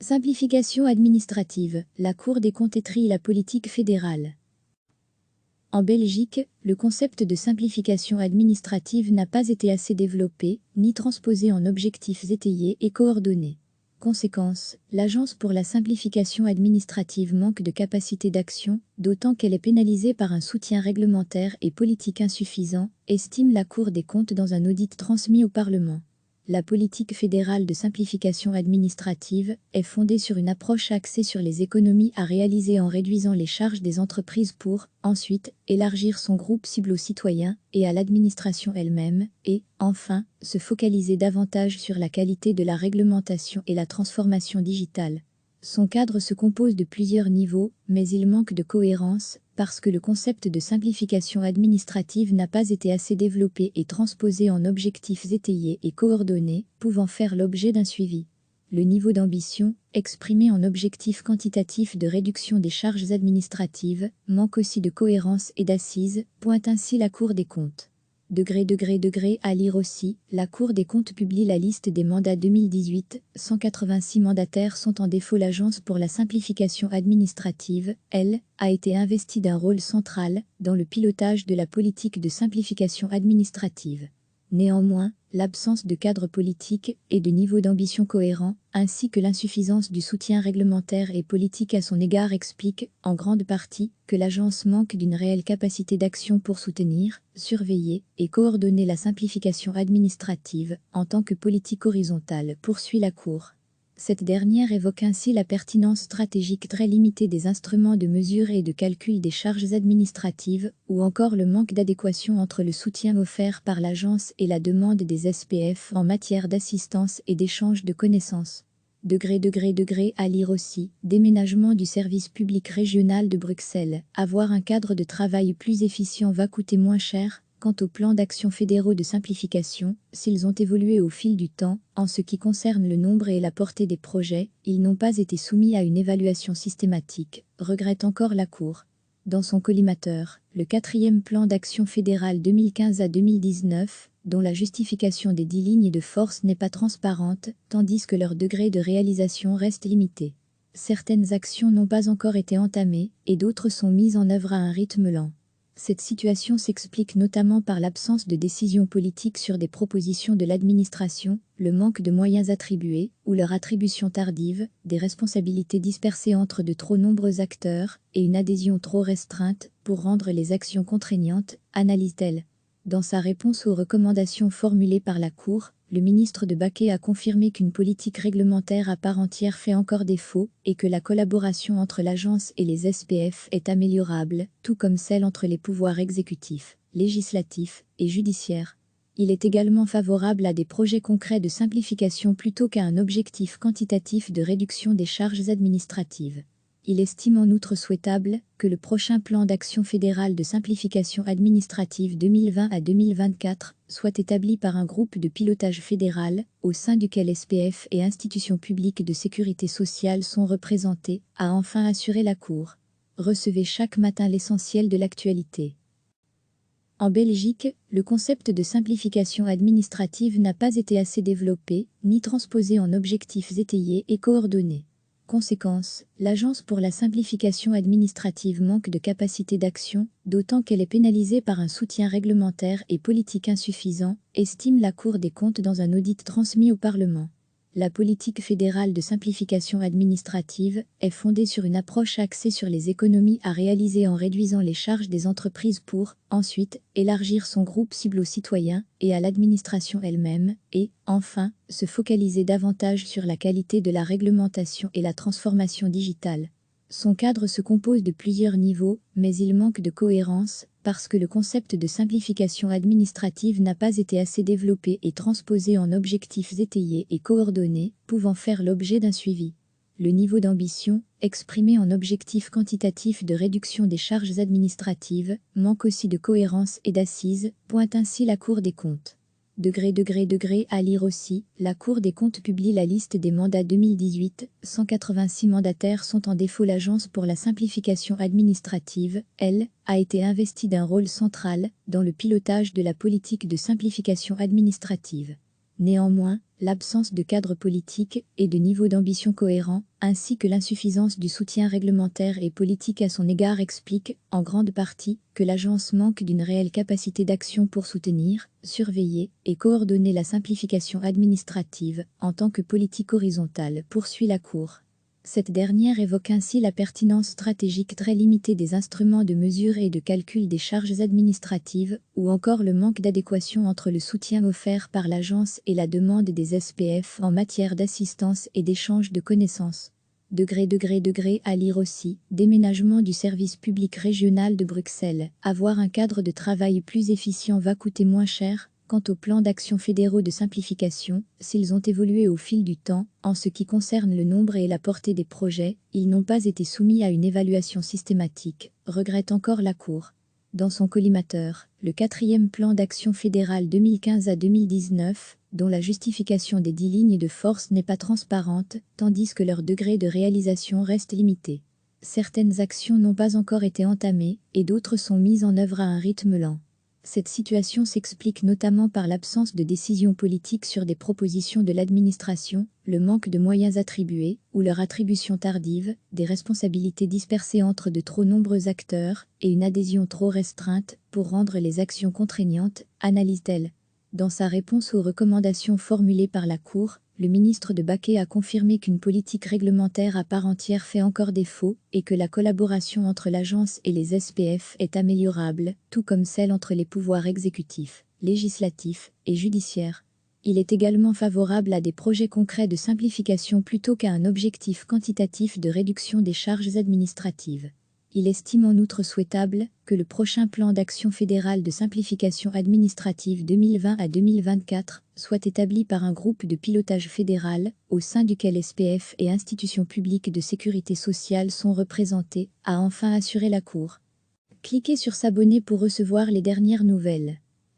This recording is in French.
Simplification administrative, la Cour des comptes étrie la politique fédérale. En Belgique, le concept de simplification administrative n'a pas été assez développé, ni transposé en objectifs étayés et coordonnés. Conséquence, l'Agence pour la simplification administrative manque de capacité d'action, d'autant qu'elle est pénalisée par un soutien réglementaire et politique insuffisant, estime la Cour des comptes dans un audit transmis au Parlement. La politique fédérale de simplification administrative est fondée sur une approche axée sur les économies à réaliser en réduisant les charges des entreprises pour, ensuite, élargir son groupe cible aux citoyens et à l'administration elle-même, et, enfin, se focaliser davantage sur la qualité de la réglementation et la transformation digitale. Son cadre se compose de plusieurs niveaux, mais il manque de cohérence, parce que le concept de simplification administrative n'a pas été assez développé et transposé en objectifs étayés et coordonnés, pouvant faire l'objet d'un suivi. Le niveau d'ambition, exprimé en objectifs quantitatifs de réduction des charges administratives, manque aussi de cohérence et d'assises, pointe ainsi la Cour des comptes. À lire aussi, la Cour des comptes publie la liste des mandats 2018, 186 mandataires sont en défaut. L'Agence pour la simplification administrative, elle, a été investie d'un rôle central dans le pilotage de la politique de simplification administrative. Néanmoins, l'absence de cadre politique et de niveau d'ambition cohérent, ainsi que l'insuffisance du soutien réglementaire et politique à son égard expliquent, en grande partie, que l'agence manque d'une réelle capacité d'action pour soutenir, surveiller et coordonner la simplification administrative en tant que politique horizontale, poursuit la Cour. Cette dernière évoque ainsi la pertinence stratégique très limitée des instruments de mesure et de calcul des charges administratives, ou encore le manque d'adéquation entre le soutien offert par l'agence et la demande des SPF en matière d'assistance et d'échange de connaissances. À lire aussi, déménagement du service public régional de Bruxelles. Avoir un cadre de travail plus efficient va coûter moins cher. Quant aux plans d'action fédéraux de simplification, s'ils ont évolué au fil du temps, en ce qui concerne le nombre et la portée des projets, ils n'ont pas été soumis à une évaluation systématique, regrette encore la Cour. Dans son collimateur, le 4e plan d'action fédéral 2015 à 2019, dont la justification des 10 lignes de force n'est pas transparente, tandis que leur degré de réalisation reste limité. Certaines actions n'ont pas encore été entamées, et d'autres sont mises en œuvre à un rythme lent. Cette situation s'explique notamment par l'absence de décision politique sur des propositions de l'administration, le manque de moyens attribués, ou leur attribution tardive, des responsabilités dispersées entre de trop nombreux acteurs, et une adhésion trop restreinte pour rendre les actions contraignantes, analyse-t-elle. Dans sa réponse aux recommandations formulées par la Cour, le ministre de Baquet a confirmé qu'une politique réglementaire à part entière fait encore défaut et que la collaboration entre l'agence et les SPF est améliorable, tout comme celle entre les pouvoirs exécutifs, législatifs et judiciaires. Il est également favorable à des projets concrets de simplification plutôt qu'à un objectif quantitatif de réduction des charges administratives. Il estime en outre souhaitable que le prochain plan d'action fédéral de simplification administrative 2020 à 2024 soit établi par un groupe de pilotage fédéral, au sein duquel SPF et institutions publiques de sécurité sociale sont représentés, a enfin assuré la Cour. Recevez chaque matin l'essentiel de l'actualité. En Belgique, le concept de simplification administrative n'a pas été assez développé, ni transposé en objectifs étayés et coordonnés. Conséquence, l'Agence pour la simplification administrative manque de capacité d'action, d'autant qu'elle est pénalisée par un soutien réglementaire et politique insuffisant, estime la Cour des comptes dans un audit transmis au Parlement. La politique fédérale de simplification administrative est fondée sur une approche axée sur les économies à réaliser en réduisant les charges des entreprises pour, ensuite, élargir son groupe cible aux citoyens et à l'administration elle-même, et, enfin, se focaliser davantage sur la qualité de la réglementation et la transformation digitale. Son cadre se compose de plusieurs niveaux, mais il manque de cohérence, parce que le concept de simplification administrative n'a pas été assez développé et transposé en objectifs étayés et coordonnés, pouvant faire l'objet d'un suivi. Le niveau d'ambition, exprimé en objectifs quantitatifs de réduction des charges administratives, manque aussi de cohérence et d'assises, pointe ainsi la Cour des comptes. À lire aussi, la Cour des comptes publie la liste des mandats 2018, 186 mandataires sont en défaut. L'Agence pour la simplification administrative, elle, a été investie d'un rôle central dans le pilotage de la politique de simplification administrative. Néanmoins, l'absence de cadre politique et de niveau d'ambition cohérent, ainsi que l'insuffisance du soutien réglementaire et politique à son égard expliquent, en grande partie, que l'agence manque d'une réelle capacité d'action pour soutenir, surveiller et coordonner la simplification administrative en tant que politique horizontale, poursuit la Cour. Cette dernière évoque ainsi la pertinence stratégique très limitée des instruments de mesure et de calcul des charges administratives, ou encore le manque d'adéquation entre le soutien offert par l'agence et la demande des SPF en matière d'assistance et d'échange de connaissances. À lire aussi, déménagement du service public régional de Bruxelles. Avoir un cadre de travail plus efficient va coûter moins cher. Quant aux plans d'action fédéraux de simplification, s'ils ont évolué au fil du temps, en ce qui concerne le nombre et la portée des projets, ils n'ont pas été soumis à une évaluation systématique, regrette encore la Cour. Dans son collimateur, le 4e plan d'action fédéral 2015 à 2019, dont la justification des 10 lignes de force n'est pas transparente, tandis que leur degré de réalisation reste limité. Certaines actions n'ont pas encore été entamées, et d'autres sont mises en œuvre à un rythme lent. Cette situation s'explique notamment par l'absence de décision politique sur des propositions de l'administration, le manque de moyens attribués, ou leur attribution tardive, des responsabilités dispersées entre de trop nombreux acteurs, et une adhésion trop restreinte pour rendre les actions contraignantes, analyse-t-elle. Dans sa réponse aux recommandations formulées par la Cour, le ministre de Baquet a confirmé qu'une politique réglementaire à part entière fait encore défaut et que la collaboration entre l'agence et les SPF est améliorable, tout comme celle entre les pouvoirs exécutifs, législatifs et judiciaires. Il est également favorable à des projets concrets de simplification plutôt qu'à un objectif quantitatif de réduction des charges administratives. Il estime en outre souhaitable que le prochain plan d'action fédéral de simplification administrative 2020 à 2024 soit établi par un groupe de pilotage fédéral, au sein duquel SPF et institutions publiques de sécurité sociale sont représentés, a enfin assuré la Cour. Cliquez sur s'abonner pour recevoir les dernières nouvelles.